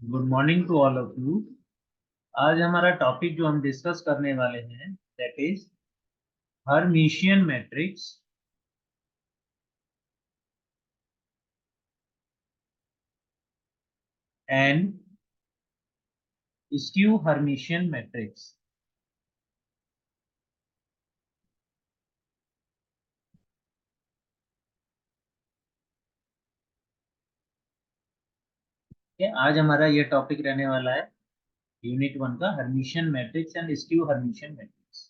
Good morning to all of you. आज हमारा topic जो हम डिस्कस करने वाले हैं that is Hermitian matrix and skew Hermitian matrix. आज हमारा ये टॉपिक रहने वाला है यूनिट 1 का Hermitian matrix and skew Hermitian matrix.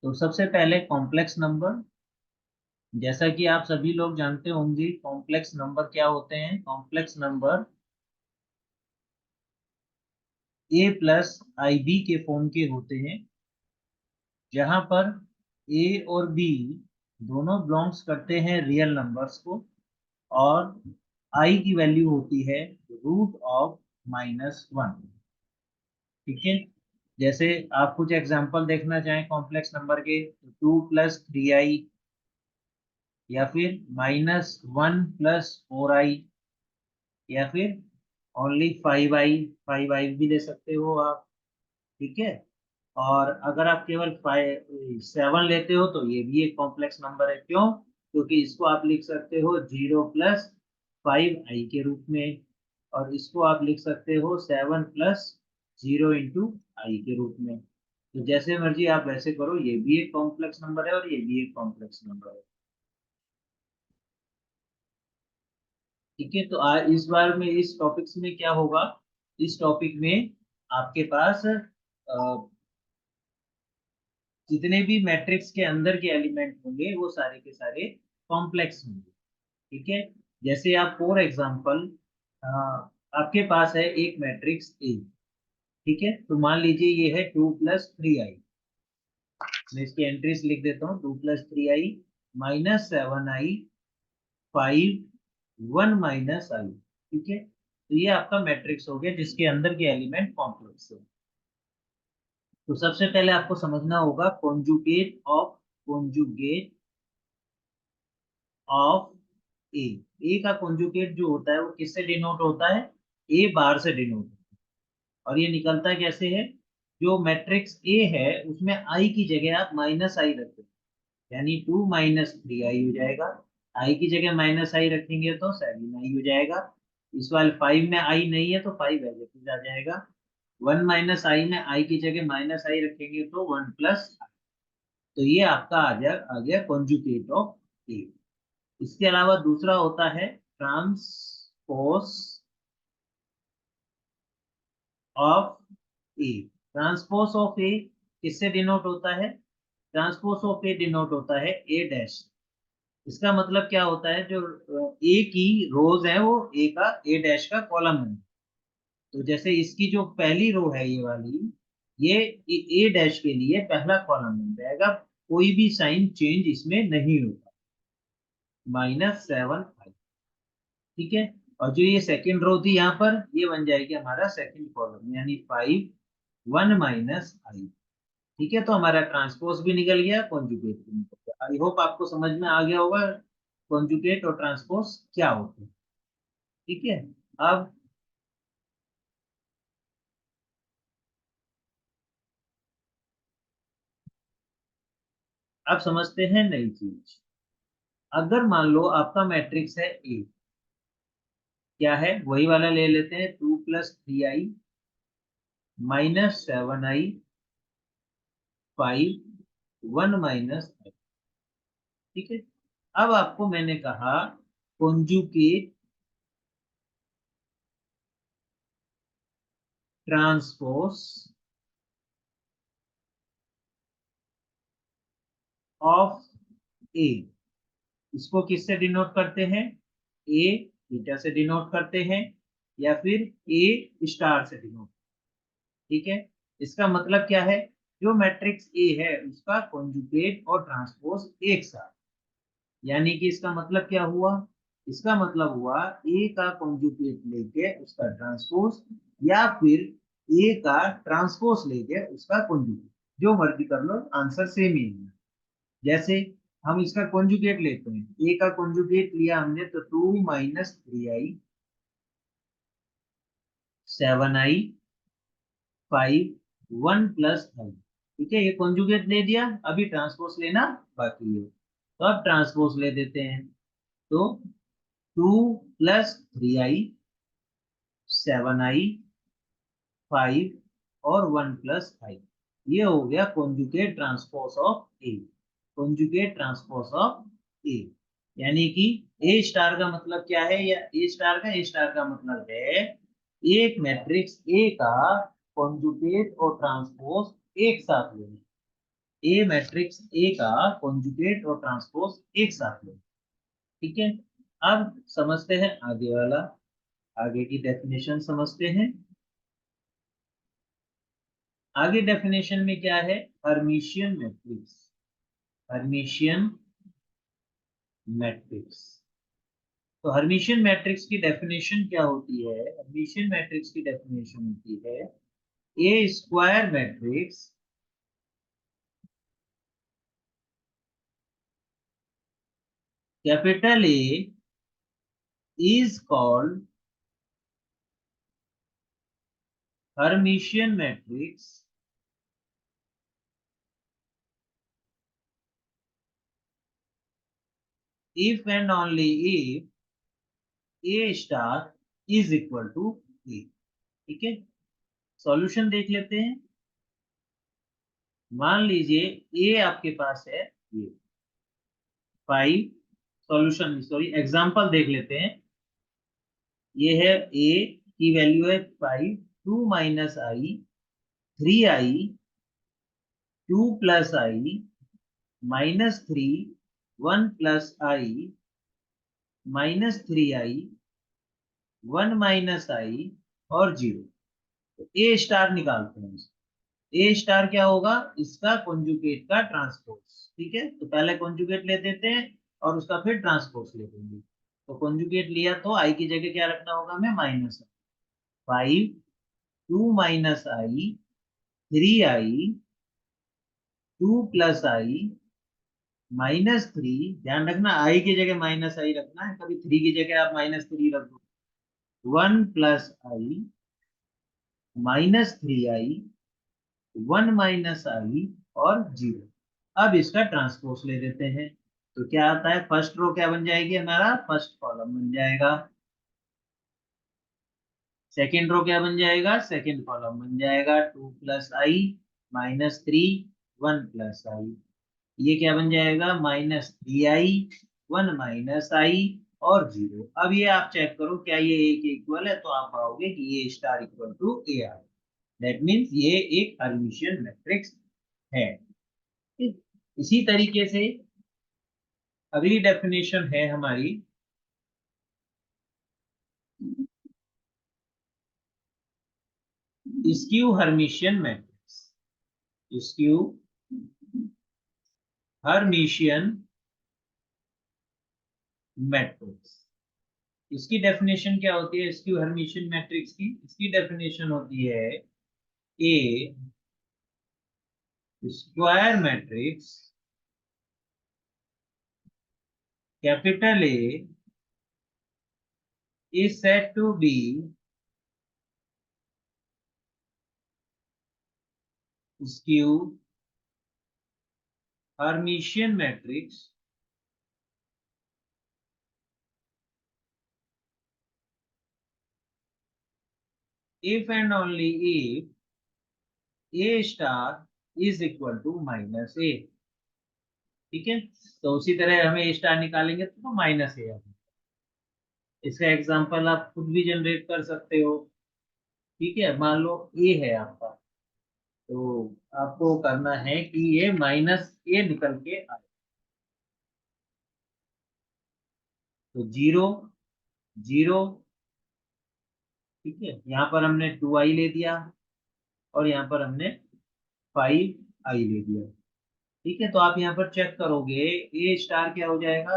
तो सबसे पहले कॉम्प्लेक्स नंबर। जैसा कि आप सभी लोग जानते होंगे कॉम्प्लेक्स नंबर क्या होते हैं। Complex number a plus i b के फॉर्म के होते हैं, जहां पर ए और बी दोनों बिलोंग्स करते हैं रियल नंबर्स को, और आई की वैल्यू होती है √(-1). ठीक है। जैसे आप कुछ एग्जांपल देखना चाहें कॉम्प्लेक्स नंबर के, 2 + 3i, या फिर -1 + 4i, या फिर ओनली 5i। 5i भी ले सकते हो आप। ठीक है। और अगर आप केवल 7 लेते हो तो ये भी एक कॉम्प्लेक्स नंबर है। क्यों? क्योंकि इसको आप लिख सकते हो 0 + 5i के रूप में, और इसको आप लिख सकते हो 7 + 0 × i के रूप में। तो जैसे मर्जी आप वैसे करो, ये भी एक कॉम्प्लेक्स नंबर है और ये भी एक कॉम्प्लेक्स नंबर है। ठीक है। तो आज इस बार में इस टॉपिक्स में क्या होगा, इस टॉपिक में आपके पास जितने भी मैट्रिक्स के अंदर के एलिमेंट होंगे वो सारे के सारे कॉम्प्लेक्स होंगे। ठीक है। जैसे आप फॉर एग्जांपल आपके पास है एक मैट्रिक्स ए। ठीक है। तो मान लीजिए ये है 2 + 3i। मैं इसकी एंट्रीज लिख देता हूँ। 2 + 3i, -7i, 5, 1 - i। ठीक है। तो ये आपका मैट्रिक्स हो गया जिसके अंदर के एलिमेंट कॉम्प्लेक्स है। तो सबसे पहले आपको समझना होगा कॉन्जुगेट ऑफ ए। ए का कॉन्जुगेट जो होता है वो किससे डिनोट होता है? ए बार से डिनोट होता है। और ये निकलता कैसे है? जो मैट्रिक्स ए है उसमें आई की जगह आप -i रख दो, यानी 2 - 3i हो जाएगा। आई की जगह -i रखेंगे तो 7i हो जाएगा। इस वाले 5 में आई नहीं है तो 5 एज इट इज आ जाएगा। 1 - i में आई की जगह -i रखेंगे तो 1 + i। तो ये आपका आ गया कॉन्जुगेट ऑफ ए। इसके अलावा दूसरा होता है transpose of A. Transpose of A किससे डिनोट होता है? ट्रांसपोज ऑफ ए डिनोट होता है ए डैश। इसका मतलब क्या होता है? जो ए की रोज है वो ए का ए डैश का कॉलम है। तो जैसे इसकी जो पहली रो है ये वाली, ये ए डैश के लिए पहला कॉलम बन जाएगा। कोई भी साइन चेंज इसमें नहीं होगा। -7i। ठीक है। और जो ये सेकंड रो थी यहाँ पर, ये बन जाएगी हमारा सेकंड कॉलम, यानी 5, 1 - i। ठीक है। तो हमारा ट्रांसपोज भी निकल गया, कॉन्जुगेट भी निकल गया। आई होप आपको समझ में आ गया होगा कॉन्जुगेट और ट्रांसपोज क्या होते हैं। ठीक है। अब अब समझते हैं नई चीज। अगर मान लो आपका मैट्रिक्स है ए, क्या है वही वाला ले लेते हैं, 2 + 3i, -7i, 5, 1 - i। ठीक है। अब आपको मैंने कहा कॉन्जुगेट ट्रांसपोज ऑफ ए। इसको किससे डिनोट करते हैं? ए थीटा से डिनोट करते हैं, या फिर ए स्टार से डिनोट। ठीक है। इसका मतलब क्या है? जो मैट्रिक्स ए है उसका कॉन्जुगेट और ट्रांसपोज एक साथ। यानी कि इसका मतलब क्या हुआ? इसका मतलब हुआ ए का कॉन्जुगेट लेके उसका ट्रांसपोज, या फिर ए का ट्रांसपोज लेके उसका कॉन्जुगेट। जो मर्जी कर लो, आंसर सेम ही है। जैसे हम इसका कॉन्जुगेट लेते हैं, ए का कॉन्जुगेट लिया हमने तो 2 - 3i, 7i 5 1 प्लस आई। ठीक है, ये कॉन्जुगेट ले दिया, अभी ट्रांसपोज लेना बाकी है, तो अब ट्रांसपोज ले देते हैं। तो 2 प्लस 3i 7i 5 और 1 प्लस आई, ये हो गया conjugate transpose of A. Conjugate transpose of A यानी कि ए स्टार का मतलब क्या है, या ए स्टार का मतलब है एक मैट्रिक्स ए का कॉन्जुगेट और ट्रांसपोज एक साथ लेना। ए मैट्रिक्स ए का कॉन्जुगेट और ट्रांसपोज एक साथ लेना। ठीक है, अब समझते हैं आगे वाला, आगे की डेफिनेशन समझते हैं। आगे डेफिनेशन में क्या है, हर्मिशियन मैट्रिक्स। हर्मिशियन मैट्रिक्स, तो हर्मिशियन मैट्रिक्स की डेफिनेशन क्या होती है, हर्मिशियन मैट्रिक्स की डेफिनेशन होती है A square matrix capital A is called Hermitian matrix if and only if a star is equal to A. ठीक है, सॉल्यूशन देख लेते हैं। मान लीजिए ए आपके पास है ये 5, सॉल्यूशन सॉरी एग्जांपल देख लेते हैं। ये है ए की वैल्यू है 5, 2 minus I 3i 2 plus I -3 1 plus I -3i 1 minus I और 0। तो ए स्टार निकालते हैं। ए स्टार क्या होगा, इसका कॉन्जुगेट का ट्रांसपोज। ठीक है, तो पहले कॉन्जुगेट ले देते हैं और उसका फिर ट्रांसपोज ले देंगे। तो कॉन्जुगेट लिया तो आई की जगह क्या रखना होगा हमें, -5 2 माइनस आई 3i 2 प्लस आई -3। ध्यान रखना आई की जगह माइनस आई रखना है, कभी 3 की जगह आप -3 रख दो। 1 plus I -3i 1 minus I और 0। अब इसका ट्रांसपोज ले देते हैं, तो क्या आता है, फर्स्ट रो क्या बन जाएगी हमारा, फर्स्ट कॉलम बन जाएगा। सेकेंड रो क्या बन जाएगा, सेकेंड कॉलम बन जाएगा। 2 प्लस आई -3 1 प्लस आई, ये क्या बन जाएगा, -3i 1 माइनस आई और 0। अब ये आप चेक करो क्या ये ए के इक्वल है, तो आप पाओगे कि ये star equal to A R. That means ये एक हर्मिशियन मैट्रिक्स है। इसी तरीके से अगली डेफिनेशन है हमारी skew Hermitian matrix. Skew Hermitian matrix, इसकी डेफिनेशन क्या होती है, स्क्यू हर्मिशियन मैट्रिक्स की, इसकी डेफिनेशन होती है A square matrix capital A is said to be skew Hermitian matrix if and only if a star is equal to -a। ठीक है, तो उसी तरह हमें a स्टार निकालेंगे तो -a आएगा। इसका एग्जांपल आप खुद भी जनरेट कर सकते हो। ठीक है, मान लो a है आपका, तो आपको करना है कि ये -a निकल के आए, तो 0 0। ठीक है, यहाँ पर हमने 2i ले दिया और यहाँ पर हमने 5i ले दिया। ठीक है, तो आप यहाँ पर चेक करोगे ए स्टार क्या हो जाएगा,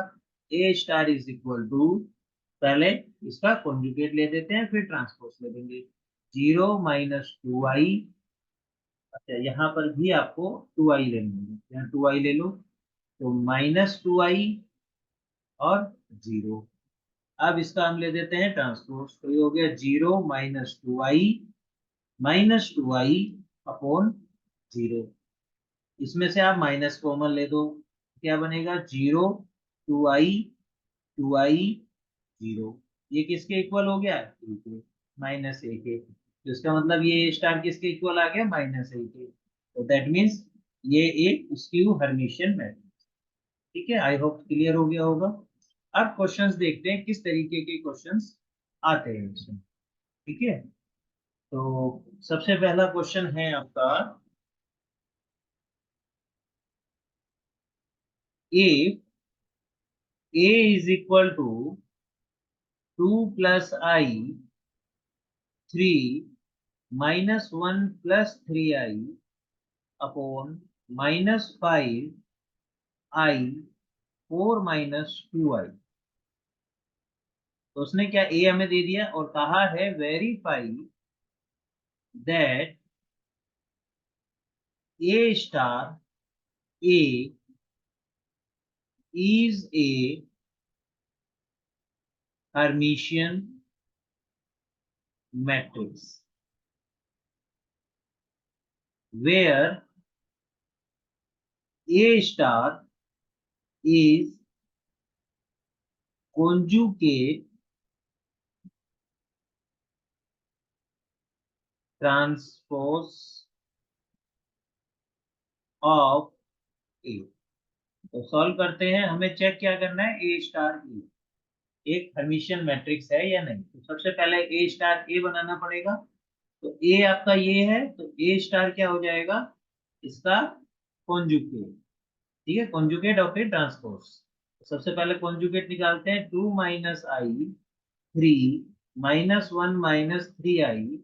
ए स्टार इज इक्वल टू, पहले इसका कॉन्जुगेट ले देते हैं फिर ट्रांसपोज ले देंगे। 0 -2i, अच्छा यहाँ पर भी आपको 2i लेना होगा, यहाँ 2i ले लो, तो -2i और 0। अब इसका हम ले देते हैं ट्रांसपोज, तो ये हो गया 0 -2i अपॉन 0। इसमें से आप माइनस कॉमन ले दो, क्या बनेगा 0 2i 0। ये किसके इक्वल हो गया, ए के, -a के। तो इसका मतलब ये स्टार किसके इक्वल आ गया, -a के। तो दैट मीन्स ये एक स्क्यू हर्मिशियन मैट्रिक्स। ठीक है, आई होप क्लियर हो गया होगा। अब क्वेश्चंस देखते हैं किस तरीके के क्वेश्चंस आते हैं इसमें। ठीक है, तो सबसे पहला क्वेश्चन है आपका, if a is equal to 2 plus i 3 minus 1 plus 3i upon -5i 4 minus 2i। तो उसने क्या a हमें दे दिया और कहा है verify that a star a is a Hermitian matrix where a star is conjugate transpose of a। तो solve करते हैं, हमें चेक क्या करना है, ए स्टार ए एक हर्मिशियन मैट्रिक्स है या नहीं। तो सबसे पहले ए स्टार ए बनाना पड़ेगा। तो ए आपका ये है, तो ए स्टार क्या हो जाएगा, इसका कॉन्जुगेट। ठीक है, कॉन्जुगेट ऑफ ए ट्रांसपोज। तो सबसे पहले कॉन्जुगेट निकालते हैं, 2 - i 3 -1 -3i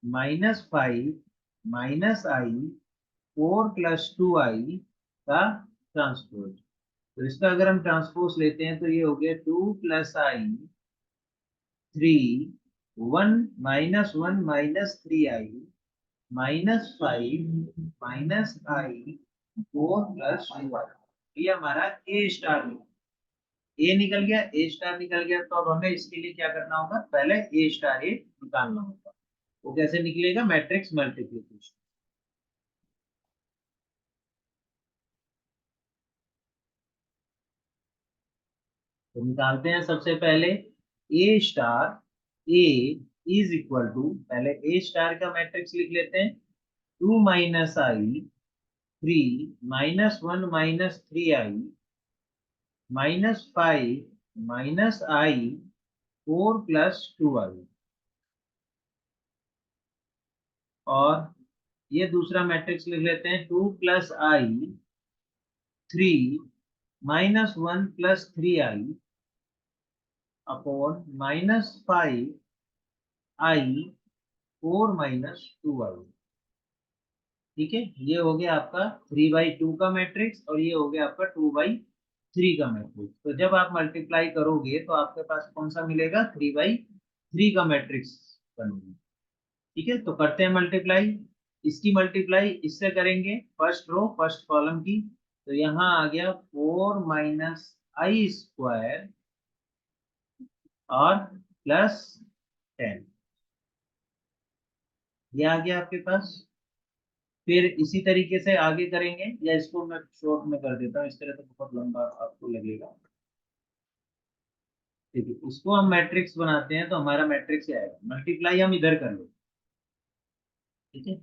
-5 -i 4 + 2i का ट्रांसपोज। तो इसका अगर हम ट्रांसपोज लेते हैं तो ये हो गया 2 + i 3 1 -1 -3i -5 -i 4 + 2i। ये हमारा ए स्टार ए निकल गया, ए स्टार निकल गया। तो अब हमें इसके लिए क्या करना होगा, पहले ए स्टार ए निकालना होगा। वो कैसे निकलेगा, मैट्रिक्स मल्टीप्लिकेशन। तो निकालते हैं सबसे पहले A star A is equal to, पहले ए स्टार का मैट्रिक्स लिख लेते हैं, 2 - i 3 -1 -3i -5 -i 4 + 2i। और ये दूसरा मैट्रिक्स लिख लेते हैं, 2 + i 3 -1 + 3i upon -5i 4 - 2i। ठीक है, ये हो गया आपका 3/2 का मैट्रिक्स और ये हो गया आपका 2/3 का मैट्रिक्स। तो जब आप मल्टीप्लाई करोगे तो आपके पास कौन सा मिलेगा, 3/3 का मैट्रिक्स बनेगा। ठीक है, तो करते हैं मल्टीप्लाई। इसकी मल्टीप्लाई इससे करेंगे, फर्स्ट रो फर्स्ट कॉलम की। तो यहाँ आ गया 4 - i² और +10, ये आ गया आपके पास। फिर इसी तरीके से आगे करेंगे, या इसको मैं शॉर्ट में कर देता हूँ, इस तरह तो बहुत लंबा आपको लगेगा। ठीक है, इसको हम मैट्रिक्स बनाते हैं, तो हमारा मैट्रिक्स क्या आएगा, मल्टीप्लाई हम इधर कर लो। ठीक है,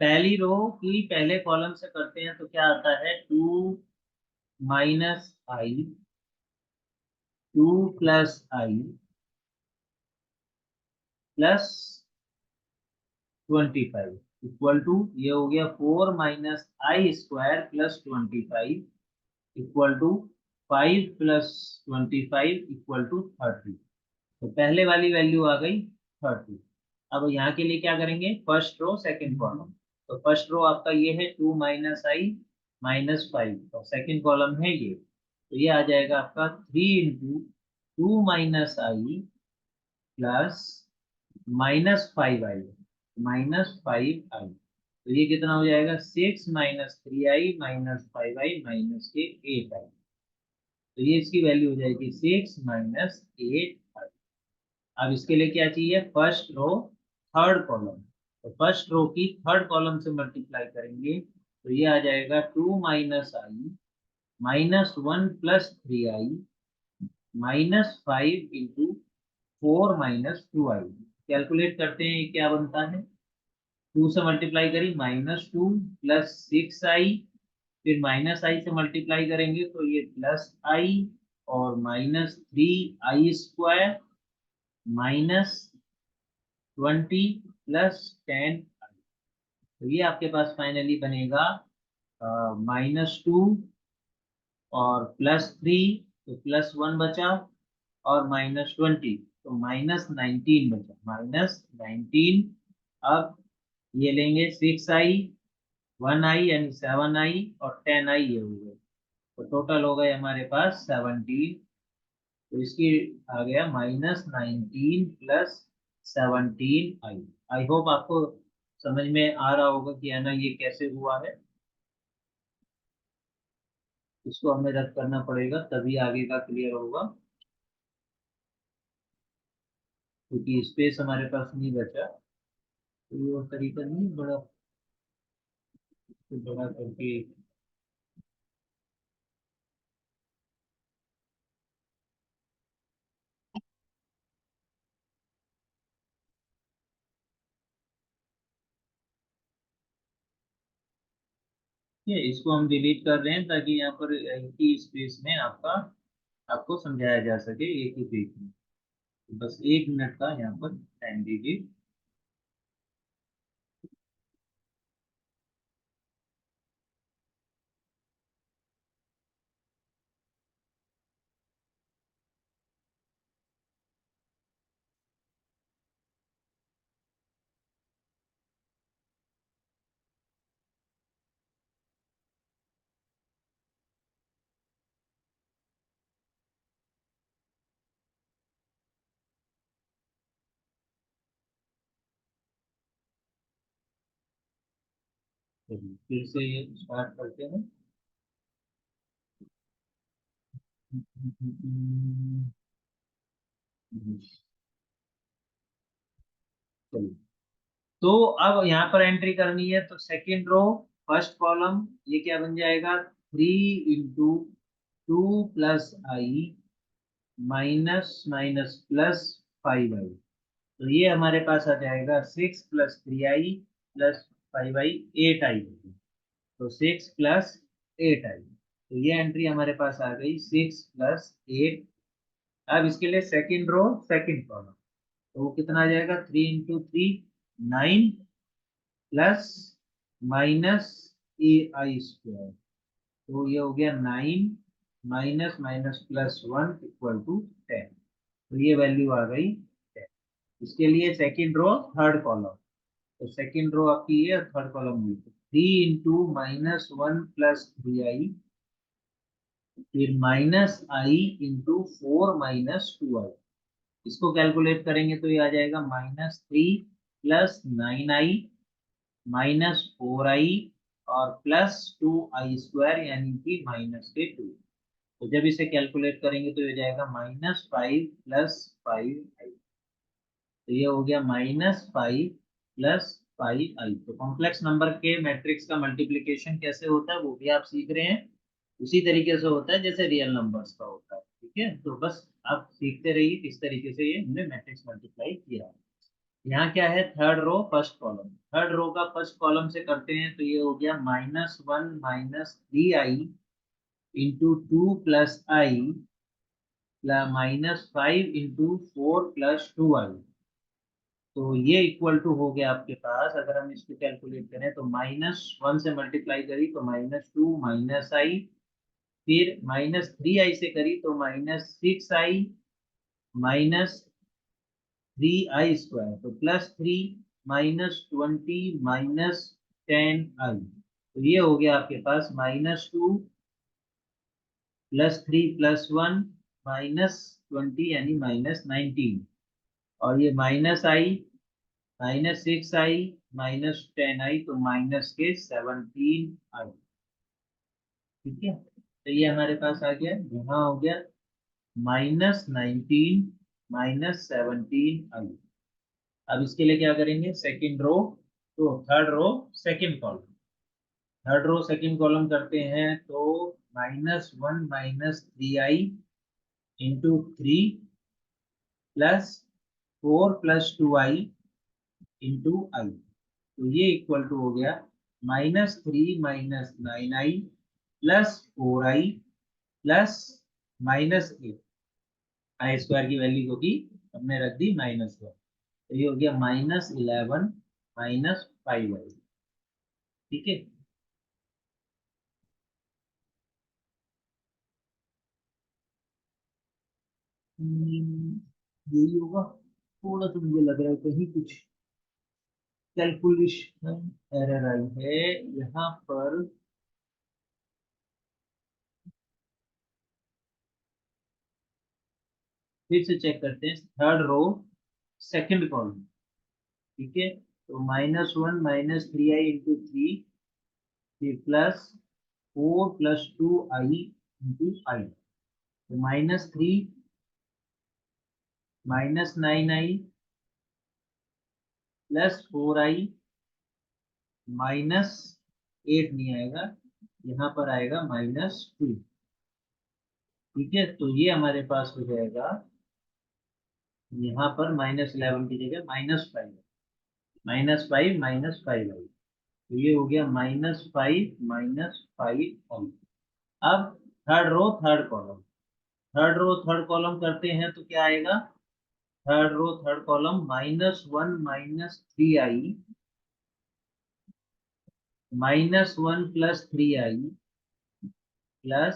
पहली रो की पहले कॉलम से करते हैं, तो क्या आता है, 2 - i 2 + i +25 इक्वल टू, ये हो गया 4 - i² +25 equal to 5 + 25 equal to 30। तो पहले वाली वैल्यू आ गई 30। अब यहाँ के लिए क्या करेंगे, फर्स्ट रो सेकंड कॉलम। तो फर्स्ट रो आपका ये है 2 - i -5 और सेकंड कॉलम है ये, तो ये आ जाएगा आपका 3 × 2 - i +-5i -5i। तो ये कितना हो जाएगा, 6 - 3i -5i -8i। तो ये इसकी वैल्यू हो जाएगी 6 - 8i। अब इसके लिए क्या चाहिए, फर्स्ट रो थर्ड कॉलम। तो फर्स्ट रो की थर्ड कॉलम से मल्टीप्लाई करेंगे तो ये आ जाएगा 2 - i -1 + 3i -5 × 4 - 2i। कैलकुलेट करते हैं ये क्या बनता है। 2 से मल्टीप्लाई करी -2 + 6i, फिर -i से मल्टीप्लाई करेंगे तो ये +i, और -3i² -20 + 10। तो ये आपके पास फाइनली बनेगा -2 और +3, तो +1 बचा, और -20 तो -19 बचा, -19। अब ये लेंगे 6i, 1i यानी 7i, और 10i ये हो गए, तो टोटल हो गए हमारे पास 17। तो इसकी आ गया -19 + 17i। आई होप आपको समझ में आ रहा होगा कि है ना ये कैसे हुआ है। इसको हमें रद्द करना पड़ेगा तभी आगे का क्लियर होगा, क्योंकि स्पेस हमारे पास नहीं बचा। कोई और तरीका नहीं बड़ा, बड़ा करके। ये इसको हम डिलीट कर रहे हैं ताकि यहाँ पर एक ही स्पेस में आपको समझाया जा सके एक ही पेज में। बस 1 मिनट का यहाँ पर टाइम दीजिए। चलिए फिर से ये स्टार्ट करते हैं। चलिए, तो अब यहाँ पर एंट्री करनी है, तो सेकेंड रो फर्स्ट कॉलम ये क्या बन जाएगा, 3 × 2 + i -−+5i। तो ये हमारे पास आ जाएगा 6 + 3i + 5i, 8i। तो 6 + 8i, तो ये एंट्री हमारे पास आ गई 6 + 8। अब इसके लिए सेकेंड रो सेकेंड कॉलम, तो वो कितना आ जाएगा, 3 × 3 9 प्लस -ai²। तो ये हो गया 9 -−+1 = 10। तो ये वैल्यू आ गई 10। इसके लिए सेकेंड रो थर्ड कॉलम, तो सेकेंड रो आपकी ये, थर्ड कॉलम ये 3 × -1 + 3i, फिर -i × 4 - 2i। इसको कैलकुलेट करेंगे तो ये आ जाएगा -3 + 9i -4i और +2i² यानी कि -2। तो जब इसे कैलकुलेट करेंगे तो ये जाएगा -5 + 5i। तो ये हो गया -5 + 5i। तो कॉम्प्लेक्स नंबर के मैट्रिक्स का मल्टीप्लिकेशन कैसे होता है वो भी आप सीख रहे हैं, उसी तरीके से होता है जैसे रियल नंबर्स का होता है। ठीक है, तो बस आप सीखते रहिए किस तरीके से ये हमने मैट्रिक्स मल्टीप्लाई किया है। यहाँ क्या है, third row first column. Third row का फर्स्ट कॉलम से करते हैं तो ये हो गया -1 - 3i × 2 + i -5 × 4 + 2i। तो ये इक्वल टू हो गया आपके पास, अगर हम इसको कैलकुलेट करें तो -1 से मल्टीप्लाई करी तो -2 -i, फिर -3i से करी तो -6i -3i², तो +3 -20 -10i। तो ये हो गया आपके पास -2 +3 +1 -20 यानी -19, और ये -i -6i -10i, तो माइनस के 17i। ठीक है, तो ये हमारे पास आ गया, यहाँ हो गया -19 माइनस 17i। अब इसके लिए क्या करेंगे, सेकंड रो तो third row second column, third row second column करते हैं तो -1 minus 3i into 3 plus 4 plus 2i into i. तो ये इक्वल टू हो गया -3 minus 9i plus 4i plus -8। I square की वैल्यू को की हमने रख दी -1, तो ये हो गया -11 माइनस 5i। ठीक है, यही होगा। थोड़ा सा मुझे लग रहा है कहीं कुछ कैलकुलेशन एरर आई है यहाँ पर। फिर से चेक करते हैं, थर्ड रो सेकंड कॉलम। ठीक है, तो -1 माइनस 3i इंटू 3 फिर plus 4 plus 2i into i. तो -3 माइनस 9i प्लस 4i -8 नहीं आएगा, यहाँ पर आएगा -2। ठीक है, तो ये हमारे पास हो जाएगा यहाँ पर -11 की जगह -5, -5 आई। तो ये हो गया -5 अब third column, third row third column करते हैं तो क्या आएगा, third row third column -1 minus 3i -1 plus 3i plus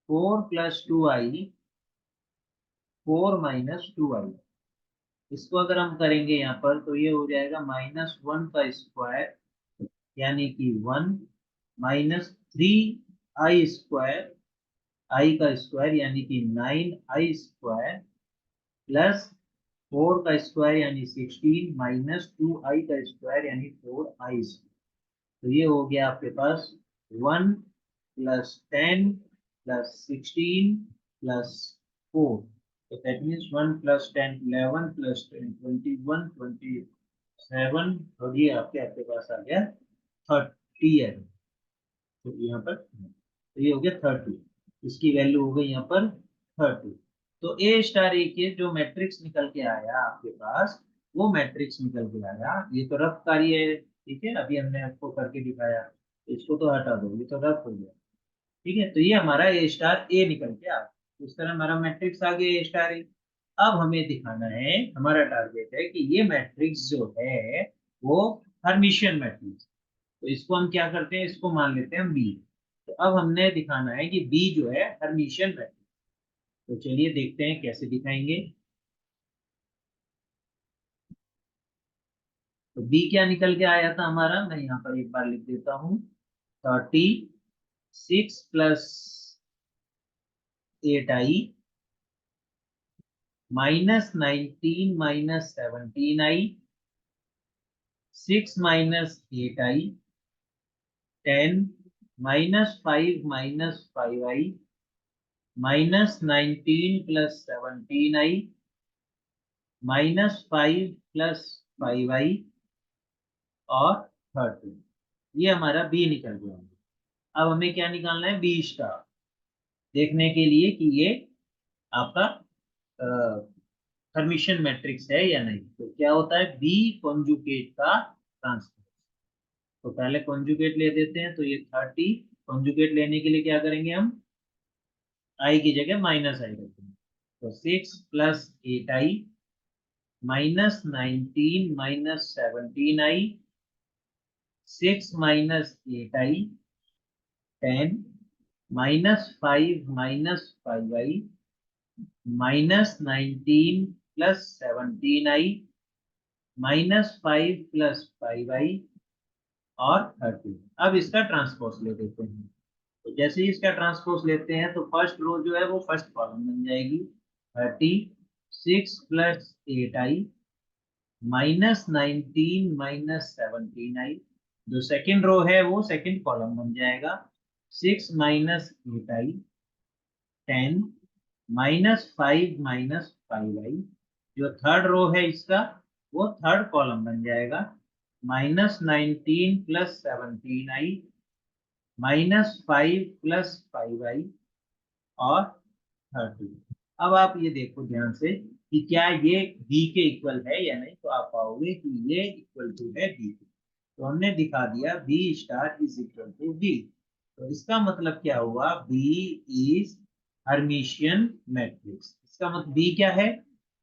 4 plus 2i 4 minus 2i। इसको अगर हम करेंगे यहाँ पर तो ये हो जाएगा -1 का स्क्वायर यानी कि 1 -3i स्क्वायर, आई का स्क्वायर यानी कि 9i स्क्वायर प्लस 4 का स्क्वायर यानी 16 माइनस 2i का स्क्वायर यानी 4i स्क्वायर। तो ये हो गया आपके पास 1 प्लस 10 प्लस 16 प्लस 4। तो दैट मीन्स 1 प्लस 10 11 प्लस 10 21 27, और ये आपके पास आ गया 30 है। तो यहाँ पर तो ये हो गया 30, इसकी वैल्यू हो गई यहाँ पर 30। तो ए स्टार ए के जो मैट्रिक्स निकल के आया आपके पास, वो मैट्रिक्स निकल के आया। ये तो रफ कार्य है, ठीक है, अभी हमने आपको करके दिखाया, इसको तो हटा दो, ये तो रफ हो गया। ठीक है, तो ये हमारा ए स्टार ए निकल के आ गया। इस तरह हमारा मैट्रिक्स आ गया ए स्टार ए। अब हमें दिखाना है, हमारा टारगेट है कि ये मैट्रिक्स जो है वो हर्मिशियन मैट्रिक्स। तो इसको हम क्या करते हैं, इसको मान लेते हैं बी। तो अब हमने दिखाना है कि बी जो है हर्मिशियन मैट्रिक्स। तो चलिए देखते हैं कैसे दिखाएंगे। तो बी क्या निकल के आया था हमारा, मैं यहाँ पर एक बार लिख देता हूँ। 36 plus 8i -19 minus 17i 6 minus 8i 10 -5 -5i -19 plus 17i -5 plus 5i और 30। ये हमारा बी निकल गया। अब हमें क्या निकालना है, बी स्टार, देखने के लिए कि ये आपका हर्मिशियन मैट्रिक्स है या नहीं। तो क्या होता है, बी कॉन्जुगेट का ट्रांसपोज। तो पहले कॉन्जुगेट ले देते हैं, तो ये 30 कॉन्जुगेट लेने के लिए क्या करेंगे हम, आई की जगह माइनस आई रखेंगे। तो 6 plus 8i -19 minus 17i 6 minus 8i 10 -5 -5i -19 plus 17i -5 plus 5i और 30। अब इसका ट्रांसपोज ले देते हैं। तो जैसे ही इसका ट्रांसपोज लेते हैं तो फर्स्ट रो जो है वो फर्स्ट कॉलम बन जाएगी। 36 प्लस 8i -19 माइनस 17i। जो सेकंड रो है वो सेकंड कॉलम बन जाएगा। 6 माइनस 8i 10 -5 माइनस 5i, जो थर्ड रो है इसका वो थर्ड कॉलम बन जाएगा, -19 + 17i, -5 + 5i और 30। अब आप ये देखो ध्यान से कि क्या ये b के इक्वल है या नहीं, तो आप पाओगे कि ये इक्वल टू है b के। तो हमने दिखा दिया b star is equal to b। तो इसका मतलब क्या हुआ, b इज हर्मिशियन मैट्रिक्स। इसका मतलब b क्या है,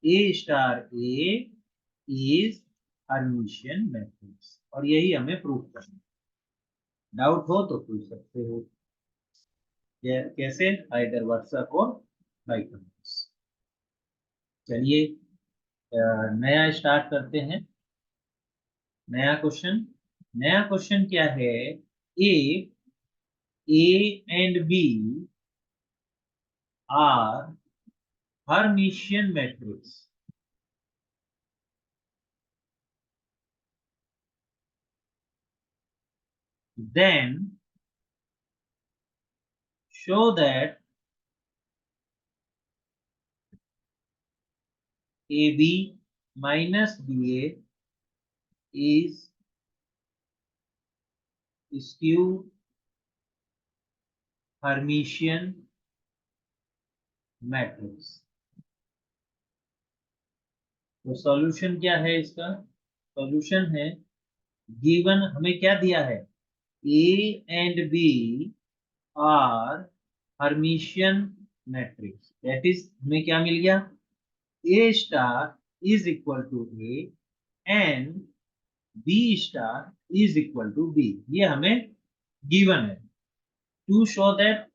a star a is Hermitian matrix, और यही हमें प्रूव करना है। डाउट हो तो पूछ सकते हो, कैसे, आइदर व्हाट्सएप और बाय कमेंट्स। चलिए नया स्टार्ट करते हैं, नया क्वेश्चन। नया क्वेश्चन क्या है, A and B are Hermitian matrix, then show that AB minus BA is skew Hermitian matrix. तो सॉल्यूशन क्या है इसका, सॉल्यूशन है, गिवन हमें क्या दिया है, A and B are Hermitian matrix, that is हमें क्या मिल गया, A star is equal to A and B star is equal to B, ये हमें गिवन है। टू शो दैट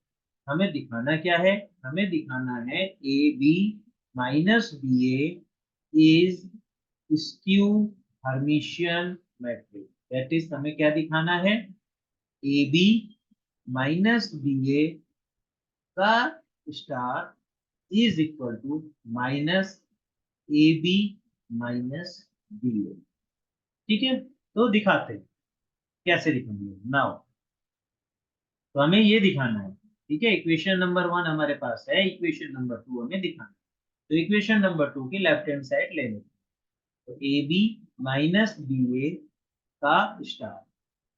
हमें दिखाना क्या है, हमें दिखाना है A B minus B A is skew Hermitian matrix, that is हमें क्या दिखाना है, A B minus B A का star is equal to minus A B minus B A. ठीक है, तो दिखाते हैं कैसे दिखाएंगे नाउ। तो हमें ये दिखाना है, ठीक है, इक्वेशन नंबर 1 हमारे पास है, इक्वेशन नंबर 2 हमें दिखाना है। तो इक्वेशन नंबर 2 की लेफ्ट हैंड साइड ले लेते हैं, तो ए बी माइनस बी ए का स्टार,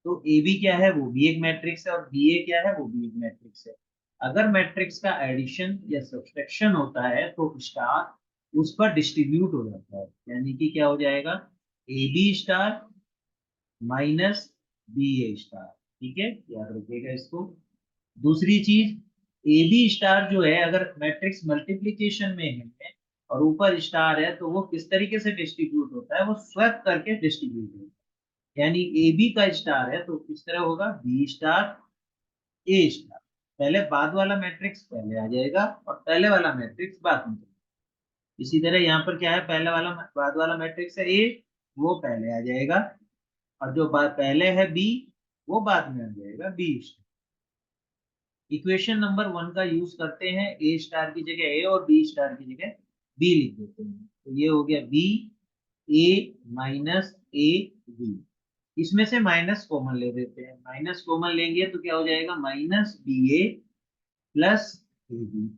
तो ए बी क्या है, वो भी एक मैट्रिक्स है, और बी ए क्या है, वो भी एक मैट्रिक्स है। अगर मैट्रिक्स का एडिशन या सब्सट्रैक्शन होता है तो स्टार उस पर डिस्ट्रीब्यूट हो जाता है, यानी कि क्या हो जाएगा, A B star minus B A star. ठीक है, याद रखिएगा इसको। दूसरी चीज, ए बी स्टार जो है अगर मैट्रिक्स मल्टीप्लीकेशन में है और ऊपर स्टार है, तो वो किस तरीके से डिस्ट्रीब्यूट होता है, वो स्वैप करके डिस्ट्रीब्यूट होता है। यानी ए बी का स्टार है तो किस तरह होगा, बी स्टार ए स्टार, पहले बाद वाला मैट्रिक्स पहले आ जाएगा और पहले वाला मैट्रिक्स बाद में। इसी तरह यहाँ पर क्या है, पहले वाला बाद वाला मैट्रिक्स है ए, वो पहले आ जाएगा, और जो पहले है बी वो बाद में आ जाएगा बी स्टार। इक्वेशन नंबर 1 का यूज करते हैं, ए स्टार की जगह ए और बी स्टार की जगह बी लिख देते हैं, तो ये हो गया B A minus A B. इसमें से माइनस कॉमन ले देते हैं, माइनस कॉमन लेंगे तो क्या हो जाएगा, minus B A plus A B.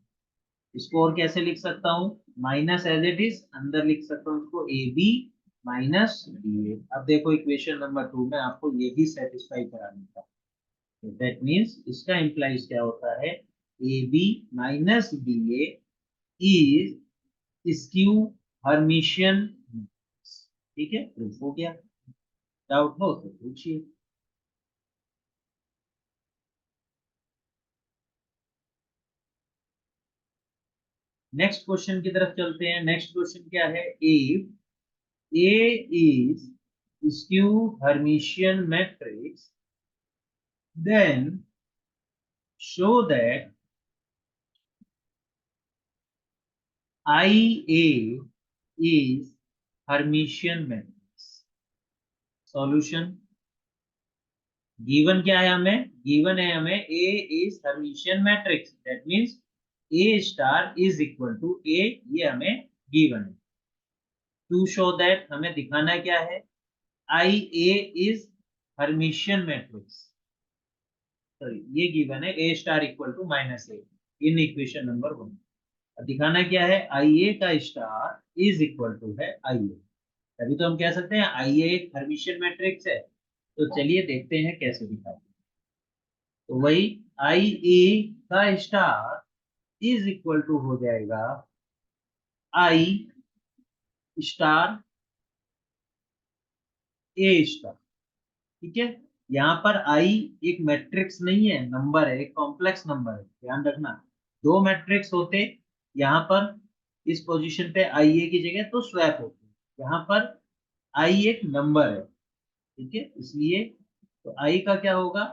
इसको और कैसे लिख सकता हूँ, माइनस एज इट इज अंदर लिख सकता हूँ इसको, ए बी माइनस बी ए। अब देखो इक्वेशन नंबर 2 में आपको यही सेटिस्फाई कराना था, दैट मीन्स इसका इंप्लाइज क्या होता है, A B minus B A is skew Hermitian. ठीक है, प्रूफ हो गया। डाउट हो तो पूछिए। नेक्स्ट क्वेश्चन की तरफ चलते हैं। नेक्स्ट क्वेश्चन क्या है, if A is skew Hermitian matrix then show that i A is Hermitian matrix. Solution, given क्या है हमें, गिवन है हमें A is Hermitian matrix, that means A star is equal to A, ये हमें given है। टू शो दैट हमें दिखाना क्या है, i A is Hermitian matrix, sorry ये गिवन है A star equal to minus A in equation number 1। दिखाना क्या है, आई ए का स्टार इज इक्वल टू है आई ए। तभी तो हम कह सकते हैं आई ए एक हर्मिशियन मैट्रिक्स है। तो चलिए देखते हैं कैसे दिखाते हैं। तो वही आई ए का स्टार इज इक्वल टू हो जाएगा आई स्टार ए स्टार। ठीक है, यहाँ पर आई एक मैट्रिक्स नहीं है, नंबर है, एक कॉम्प्लेक्स नंबर है, ध्यान रखना। दो मैट्रिक्स होते यहाँ पर, इस पोजीशन पे आई ए की जगह तो स्वैप होते, यहाँ पर आई एक नंबर है। ठीक है, इसलिए तो आई का क्या होगा,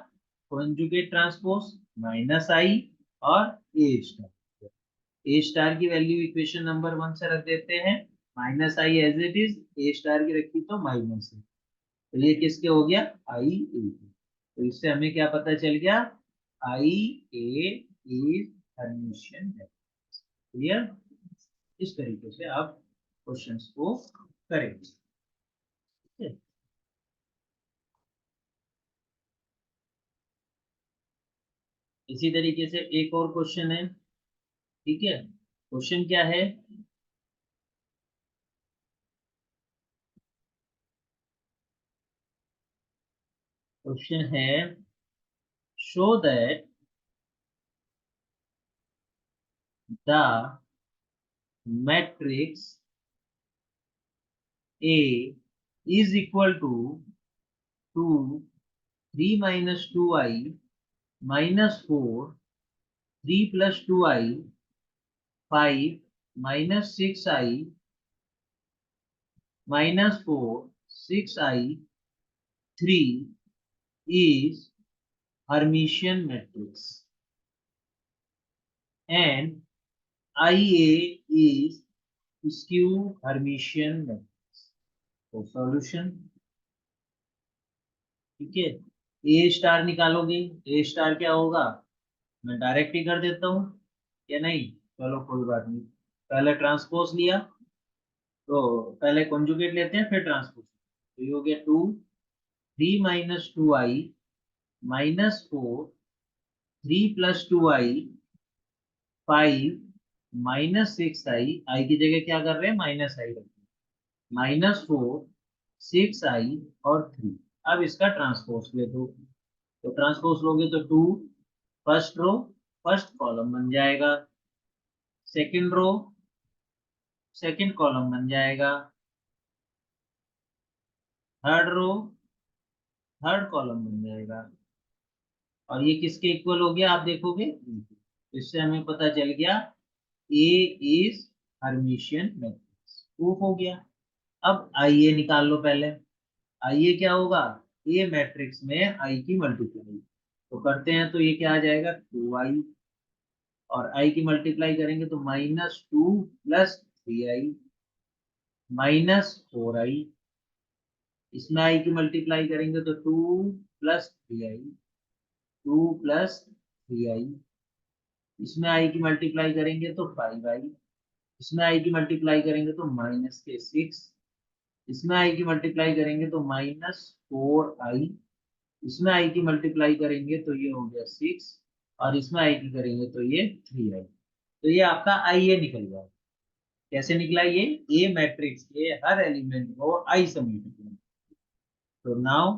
कॉन्जुगेट ट्रांसपोज माइनस आई और ए स्टार। ए स्टार की वैल्यू इक्वेशन नंबर 1 से रख देते हैं, minus I as it is, A star की रखी तो माइनस है। तो ये किसके हो गया, आई ए। तो इससे हमें क्या पता चल गया, आई ए इज हर्मिशियन है। क्लियर, इस तरीके से आप क्वेश्चंस को करेंगे। ठीक है? इसी तरीके से एक और क्वेश्चन है। ठीक है, क्वेश्चन क्या है, क्वेश्चन है show that the matrix A is equal to 2 3 minus 2i minus 4 3 plus 2i 5 minus 6i minus 4 6i 3 is Hermitian matrix and IA is skew Hermitian matrix। तो सॉल्यूशन, ठीक है, ए स्टार निकालोगे, ए star क्या होगा, मैं direct ही कर देता हूँ या नहीं, चलो कोई बात नहीं। पहले ट्रांसपोज लिया, तो पहले कॉन्जुगेट लेते हैं फिर ट्रांसपोज। तो ये हो गया 2 3 minus 2i minus 4 3 plus 2i 5 minus 6i, आई की जगह क्या कर रहे हैं, माइनस आई रखते हैं, माइनस 4 6i और 3। अब इसका ट्रांसपोज ले दो, तो ट्रांसपोज लोगे तो 2 फर्स्ट रो फर्स्ट कॉलम बन जाएगा, सेकंड रो सेकंड कॉलम बन जाएगा, थर्ड रो थर्ड कॉलम बन जाएगा। और ये किसके इक्वल हो गया आप देखोगे, इससे हमें पता चल गया ए इज हर्मिशियन मैट्रिक्स, प्रूफ हो गया। अब आई ए निकाल लो पहले, आई ए क्या होगा, ए मैट्रिक्स में आई की मल्टीप्लाई, तो करते हैं तो ये क्या आ जाएगा 2i, और आई की मल्टीप्लाई करेंगे तो minus 2 plus 3i minus 4i, इसमें आई की मल्टीप्लाई करेंगे तो 2 प्लस 3i 2 प्लस 3i, इसमें आई की मल्टीप्लाई करेंगे तो 5i, इसमें आई की मल्टीप्लाई करेंगे तो माइनस के 6, इसमें आई की मल्टीप्लाई करेंगे तो माइनस 4i, इसमें आई की मल्टीप्लाई करेंगे तो ये हो गया 6, और इसमें आई की करेंगे तो ये 3i। तो ये आपका आई ए निकल गया। कैसे निकला ये, ए मैट्रिक्स के हर एलिमेंट को आई से मल्टीप्लाई। तो नाउ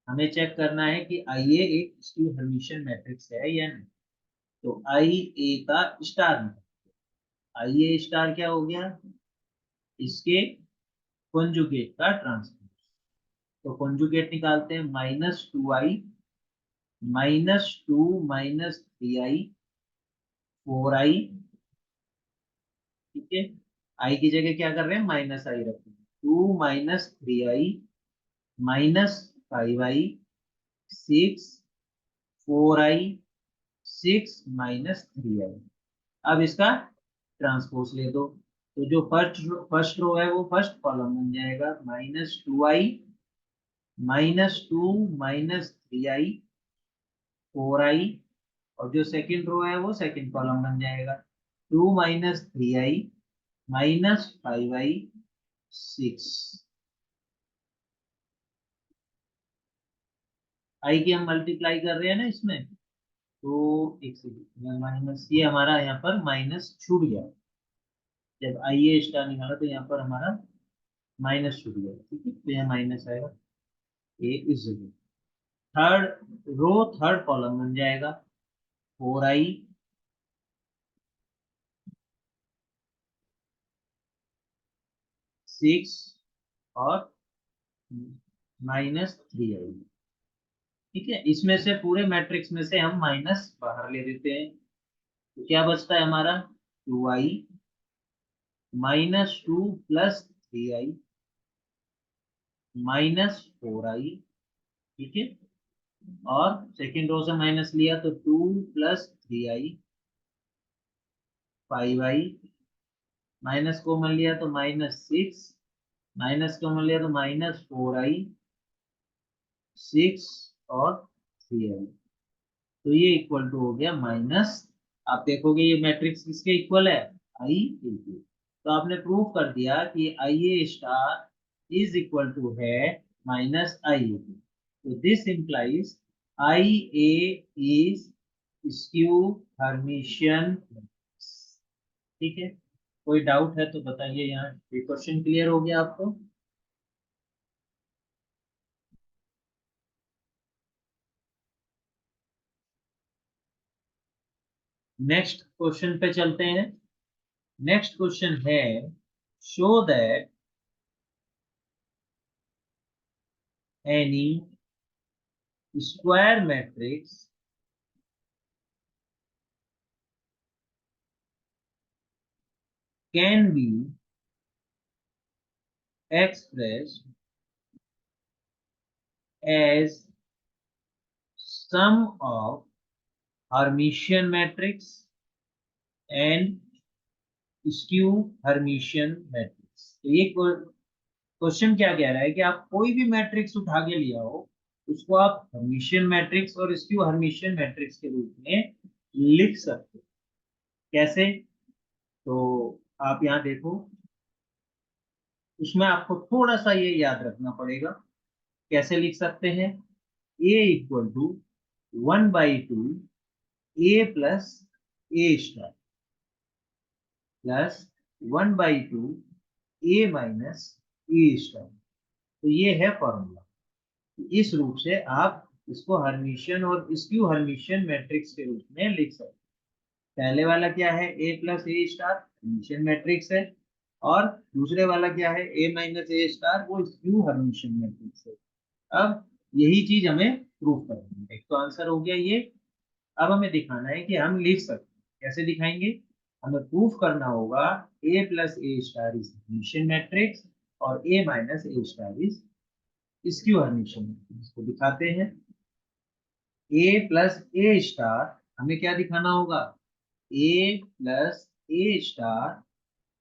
हमें चेक करना है कि आई ए एक स्क्यू हर्मिशियन मैट्रिक्स है या नहीं। तो आई ए का स्टार, आई ए स्टार क्या हो गया, इसके कॉन्जुगेट का ट्रांसपोज। तो कॉन्जुगेट निकालते हैं, -2i -2 -3i 4i। ठीक है, आई की जगह क्या कर रहे हैं, माइनस आई रख रहे हैं, 2 -3i -5i 6 4i 6 -3i। अब इसका ट्रांसपोज ले दो, तो जो फर्स्ट रो है वो फर्स्ट कॉलम बन जाएगा, -2i -2 -3i 4i, और जो सेकंड रो है वो सेकंड कॉलम बन जाएगा, 2 -3i -5i 6। आई की हम मल्टीप्लाई कर रहे हैं ना इसमें, तो एक सेकंड, माइनस ये हमारा यहाँ पर माइनस छूट गया। जब आई ए स्टार निकाला तो यहाँ पर हमारा माइनस छूट गया, ठीक है, तो यहाँ माइनस आएगा। A is third row, third column बन जाएगा 4i 6 और -3i। ठीक है, इसमें से पूरे मैट्रिक्स में से हम माइनस बाहर ले देते हैं, तो क्या बचता है हमारा 2i -2 + 3i -4i। ठीक है, और सेकेंड रो से माइनस लिया तो 2 + 3i 5i, माइनस कॉमन लिया तो -6, माइनस कॉमन लिया तो -4i 6 और 3i। तो ये इक्वल टू हो गया माइनस, आप देखोगे ये मैट्रिक्स किसके इक्वल है, आई ए के। तो आपने प्रूव कर दिया कि आई ए स्टार इज इक्वल टू है माइनस आई ए। तो this implies I A is skew Hermitian. ठीक है, कोई डाउट है तो बताइए, यहाँ ये क्वेश्चन क्लियर हो गया आपको। नेक्स्ट क्वेश्चन पे चलते हैं। नेक्स्ट क्वेश्चन है, show that any square matrix can be expressed as sum of Hermitian matrix and skew Hermitian matrix। तो ये क्वेश्चन क्या कह रहा है कि आप कोई भी मैट्रिक्स उठा के लिया हो, उसको आप हर्मिशियन मैट्रिक्स और स्क्यू हर्मिशियन मैट्रिक्स के रूप में लिख सकते हो। कैसे? तो आप यहाँ देखो, उसमें आपको थोड़ा सा ये याद रखना पड़ेगा। कैसे लिख सकते हैं? A equal to 1/2 A plus A star plus 1/2 A minus A star. तो ये है फॉर्मूला। इस रूप से आप इसको हर्मिशियन और स्क्यू हर्मिशियन मैट्रिक्स के रूप में लिख सकते हैं। पहले वाला क्या है, A plus A star Hermitian matrix है, और दूसरे वाला क्या है, ए माइनस ए स्टार, वो स्क्यू हर्मिशियन मैट्रिक्स है। अब यही चीज हमें प्रूव करनी है। एक तो आंसर हो गया ये। अब हमें दिखाना है कि हम लिख सकते हैं। कैसे दिखाएंगे? हमें प्रूफ करना होगा A plus A star is Hermitian matrix और A minus A star is skew Hermitian matrix. को दिखाते हैं। ए प्लस ए स्टार हमें क्या दिखाना होगा, A plus A star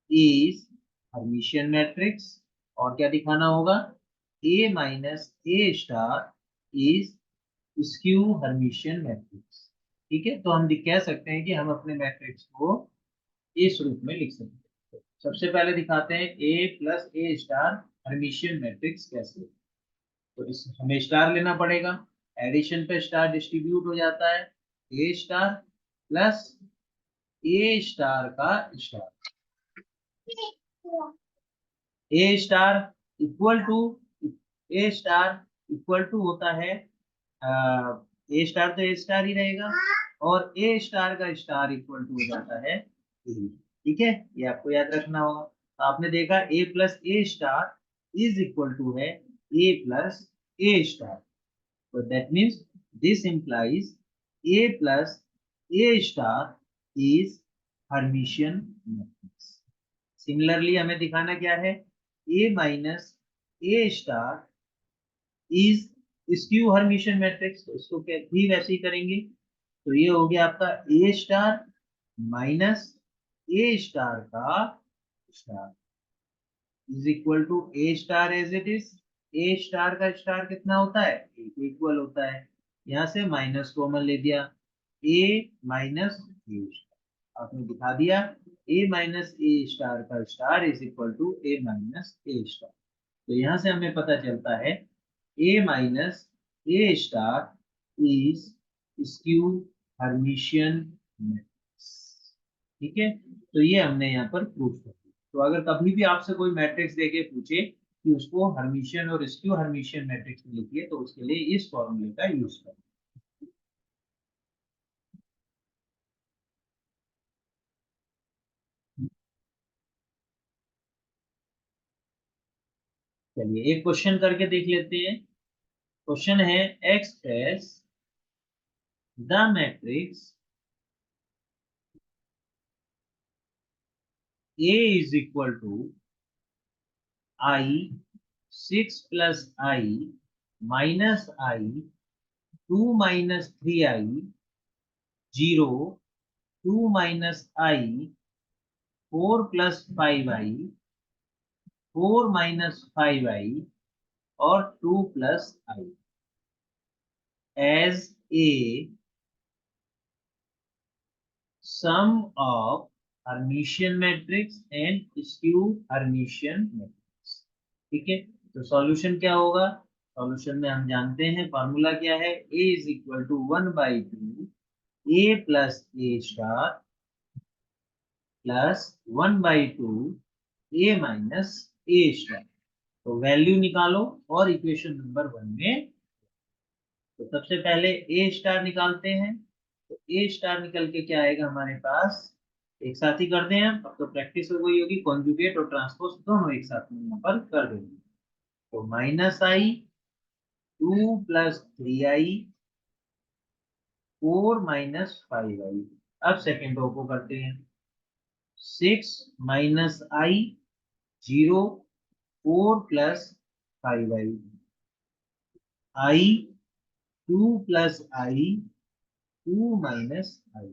is Hermitian matrix, और क्या दिखाना होगा, A minus A star is skew Hermitian matrix. ठीक है, तो हम कह सकते हैं कि हम अपने मैट्रिक्स को इस रूप में लिख सकते हैं। सबसे पहले दिखाते हैं A plus A star Hermitian matrix कैसे। तो इस हमें स्टार लेना पड़ेगा, एडिशन पे स्टार डिस्ट्रीब्यूट हो जाता है, A star plus A star का star, A star equal to, A star equal to होता है, ए स्टार तो ए स्टार ही रहेगा, और ए स्टार का स्टार इक्वल टू हो जाता है ए। ठीक है, ये आपको याद रखना होगा। तो आपने देखा A plus A star is equal to है ए प्लस ए स्टार। तो that means this implies A plus A star is Hermitian matrix. Similarly हमें दिखाना क्या है, A minus A star is skew Hermitian matrix. तो इसको क्या भी वैसे ही करेंगे। तो ये हो गया आपका A star minus A star का star is equal to A star as it is. A star का स्टार कितना होता है, एक इक्वल होता है। यहाँ से माइनस कॉमन ले दिया, ए माइनस ए स्टार आपने दिखा दिया, ए माइनस ए स्टार का star is equal to A minus A star. तो यहाँ से हमें पता चलता है A minus A star is skew Hermitian matrix. ठीक है, तो ये हमने यहाँ पर प्रूव कर दिया। तो अगर कभी भी आपसे कोई मैट्रिक्स देके पूछे कि उसको हर्मिशियन और स्क्यू हर्मिशियन मैट्रिक्स में लिखिए, तो उसके लिए इस फॉर्मूले का यूज करें। चलिए एक क्वेश्चन करके देख लेते हैं। क्वेश्चन है, express the matrix A is equal to I 6 plus I minus I 2 minus 3I 0 2 minus I 4 plus 5I 4 minus 5I और 2 plus I as a sum of Hermitian matrix and skew Hermitian matrix। ठीक है, तो solution क्या होगा? Solution में हम जानते हैं फॉर्मूला क्या है, a is equal to 1/2 a plus A star plus 1/2 a minus A star. तो वैल्यू निकालो और इक्वेशन नंबर 1 में। तो सबसे पहले ए स्टार निकालते हैं। तो ए स्टार निकल के क्या आएगा हमारे पास, एक साथ ही कर दें हम, अब तो प्रैक्टिस हो गई होगी, कॉन्जुगेट और ट्रांसपोज दोनों एक साथ में यहाँ पर कर देंगे। तो -i 2 plus 3i 4 minus 5i। अब सेकेंड रो को करते हैं। 6 minus i 0 4 plus 5i i 2 plus i 2 minus i।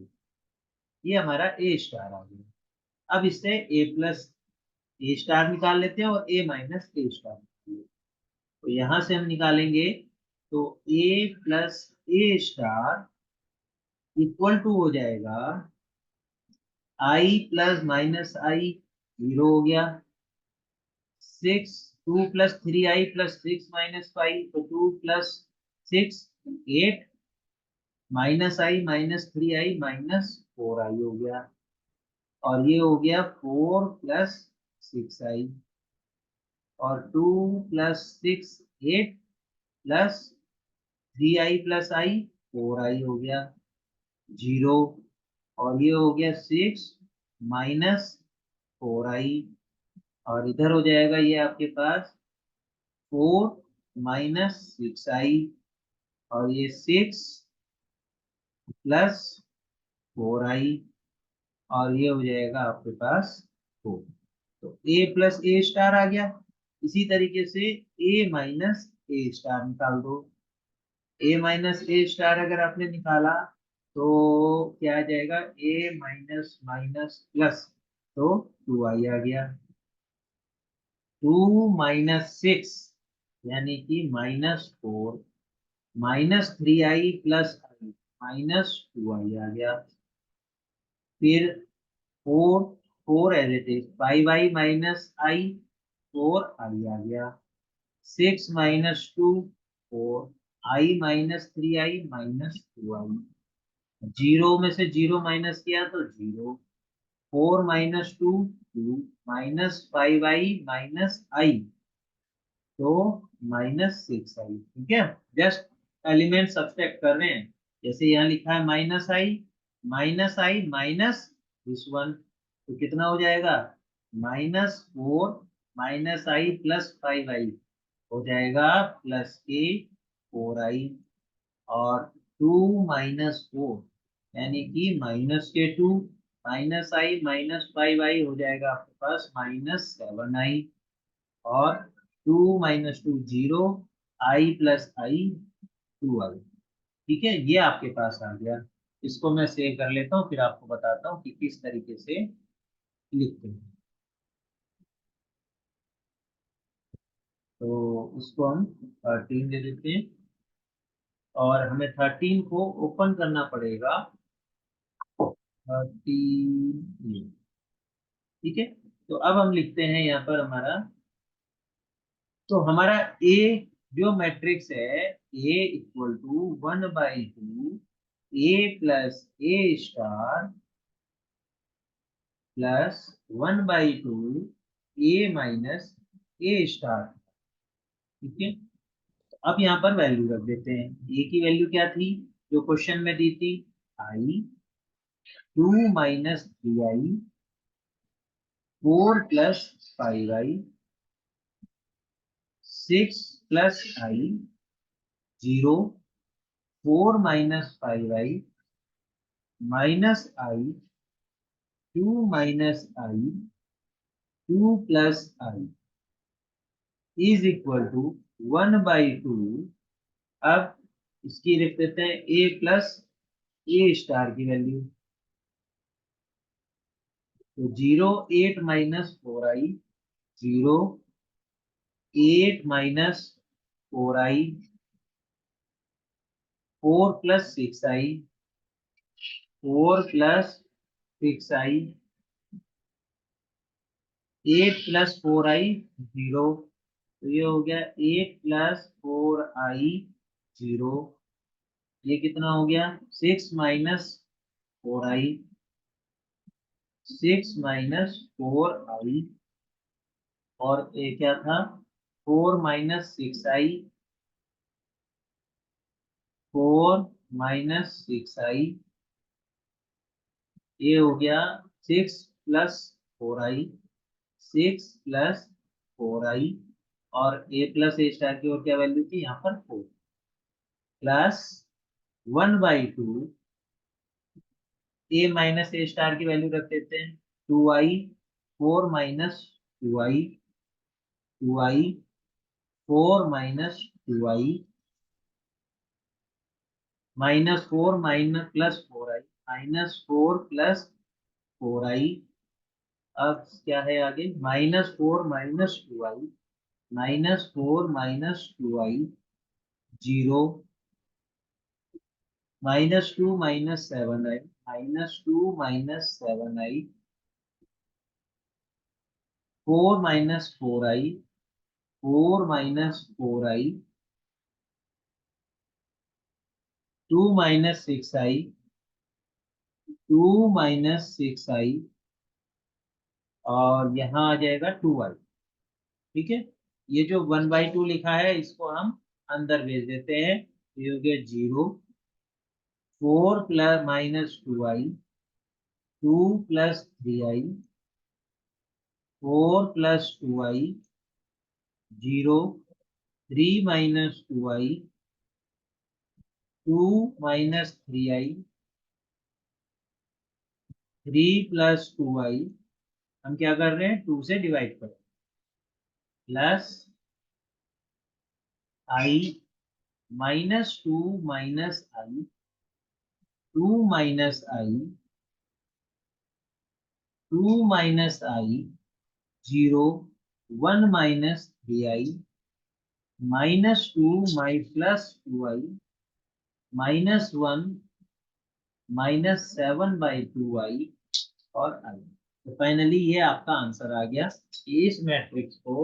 ये हमारा ए स्टार आ गया। अब इससे ए प्लस ए स्टार निकाल लेते हैं और ए माइनस ए स्टार। तो यहां से हम निकालेंगे, तो A plus A star equal to हो जाएगा आई प्लस माइनस आई 0 हो गया, 6 2 प्लस 3i प्लस 6 माइनस 5, तो 2 प्लस 6 8 माइनस आई माइनस 3i माइनस 4i हो गया, और ये हो गया 4 प्लस 6i और 2 प्लस 6 8 प्लस 3i प्लस आई 4i हो गया 0, और ये हो गया 6 माइनस 4i, और इधर हो जाएगा ये आपके पास 4 माइनस 6i, और ये 6 प्लस 4i, और ये हो जाएगा आपके पास 4। तो a प्लस ए स्टार आ गया। इसी तरीके से a माइनस ए स्टार निकाल दो। a माइनस ए स्टार अगर आपने निकाला तो क्या आ जाएगा, a माइनस माइनस प्लस, तो 2i आ गया। 2 माइनस 6 यानी कि -4 माइनस 3i प्लस आई -2i आ गया। फिर 4 4 as it is 5i minus I 4i आ गया। 6 माइनस 2 4 आई माइनस 3i माइनस 2i। 0 में से 0 माइनस किया तो 0। 4 माइनस 2 2 माइनस 5i माइनस आई, तो -6i। ठीक है, जस्ट एलिमेंट सब्सट्रैक्ट कर रहे हैं। जैसे यहाँ लिखा है -i माइनस दिस वन, तो कितना हो जाएगा, -4 माइनस आई प्लस 5i हो जाएगा प्लस के 4i, और 2 माइनस 4 यानी कि -2 माइनस आई माइनस 5i हो जाएगा आपके पास -7i, और 2 माइनस 2 0 आई प्लस आई 2i। ठीक है, ये आपके पास आ गया। इसको मैं सेव कर लेता हूँ, फिर आपको बताता हूँ कि किस तरीके से लिखते हैं। तो इसको हम 13 दे देते हैं, और हमें 13 को ओपन करना पड़ेगा। 13, ठीक है। तो अब हम लिखते हैं यहाँ पर हमारा, तो हमारा ए जो मैट्रिक्स है, a equal to 1/2 A plus A star plus 1/2 A minus A star. ठीक है, तो अब यहाँ पर वैल्यू रख देते हैं। ए की वैल्यू क्या थी जो क्वेश्चन में दी थी? I 2 minus 3i 4 plus 5i 6 plus I 0 4 minus 5i minus I 2 minus I 2 plus I is equal to 1/2। अब इसकी लिख देते हैं ए प्लस ए स्टार की वैल्यू। तो 0 8 minus 4i 0 8 minus 4i 4 plus 6i 4 plus 6i 8 plus 4i 0। तो ये हो गया 8 प्लस 4i 0। ये कितना हो गया? 6 माइनस 4i 6 माइनस 4i और ये क्या था? 4 माइनस 6i 4 माइनस 6i। ये हो गया 6 प्लस 4i 6 प्लस 4i और a प्लस ए स्टार की और क्या वैल्यू थी यहाँ पर? 4 plus 1/2 A minus A star की वैल्यू रख देते हैं 2i 4 minus 2i 2i 4 minus 2i minus 4 minus plus 4i minus 4 plus 4i। अब क्या है आगे? -4 minus 2i minus 4 minus 2i 0 -2 minus 7i -2 minus 7i 4 minus 4i 4 minus 4i 2 minus 6i 2 minus 6i और यहाँ आ जाएगा 2i। ठीक है, ये जो 1/2 लिखा है इसको हम अंदर भेज देते हैं। ये हो गया 0 4 plus minus 2i 2 plus 3i 4 plus 2i 0 3 minus 2i 2 minus 3i 3 plus 2i। हम क्या कर रहे हैं? 2 से डिवाइड कर plus i -2 minus I 2 minus I 2 minus I 0 1 minus 3i -2 माइ प्लस 2i -1 -7/2i और i। तो फाइनली ये आपका आंसर आ गया। इस मैट्रिक्स को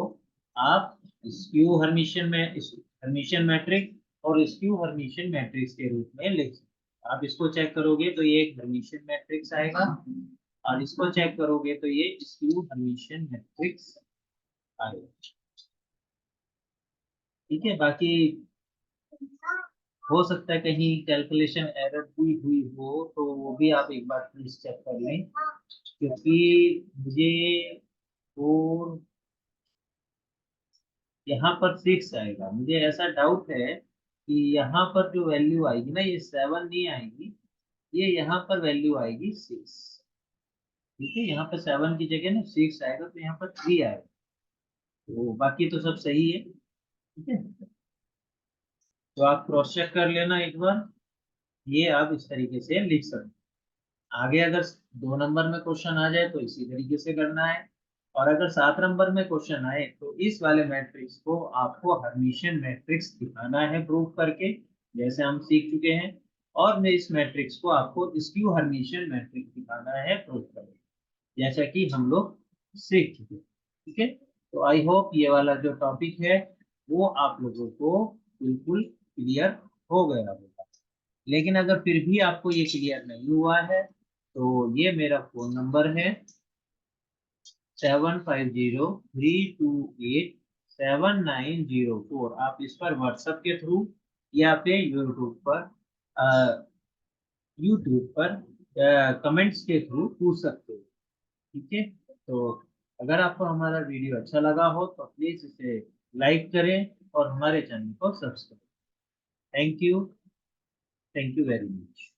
आप स्क्यू हर्मिशियन मैट्रिक्स और स्क्यू हर्मिशियन मैट्रिक्स के रूप में लिख सकते। आप इसको चेक करोगे तो ये एक हर्मिशियन मैट्रिक्स आएगा और इसको चेक करोगे तो ये स्क्यू हर्मिशियन मैट्रिक्स आएगा। ठीक है, बाकी हो सकता है कहीं कैलकुलेशन एरर भी हुई हो तो वो भी आप एक बार प्लीज चेक कर लें, क्योंकि मुझे और यहाँ पर 6 आएगा। मुझे ऐसा डाउट है कि यहाँ पर जो वैल्यू आएगी ना ये 7 नहीं आएगी, ये यहाँ पर वैल्यू आएगी 6। ठीक है, यहाँ पर 7 की जगह ना 6 आएगा तो यहाँ पर 3 आएगा। तो बाकी तो सब सही है। ठीक है, तो आप क्रॉस चेक कर लेना एक बार। ये आप इस तरीके से लिख सकते हैं। आगे अगर 2 नंबर में क्वेश्चन आ जाए तो इसी तरीके से करना है, और अगर 7 नंबर में क्वेश्चन आए तो इस वाले मैट्रिक्स को आपको हर्मिशियन मैट्रिक्स दिखाना है प्रूफ करके, जैसे हम सीख चुके हैं। और मैं इस मैट्रिक्स को आपको स्क्यू हर्मिशियन मैट्रिक्स दिखाना है प्रूफ करके, जैसा कि हम लोग सीख चुके हैं। ठीक है, तो आई होप ये वाला जो टॉपिक है वो आप लोगों को बिल्कुल क्लियर हो गया होगा। लेकिन अगर फिर भी आपको ये क्लियर नहीं हुआ है तो ये मेरा फोन नंबर है 7503287904। आप इस पर व्हाट्सएप के थ्रू या फिर यूट्यूब पर कमेंट्स के थ्रू पूछ सकते हो। ठीक है, तो अगर आपको हमारा वीडियो अच्छा लगा हो तो प्लीज इसे लाइक करें और हमारे चैनल को subscribe. Thank you very much.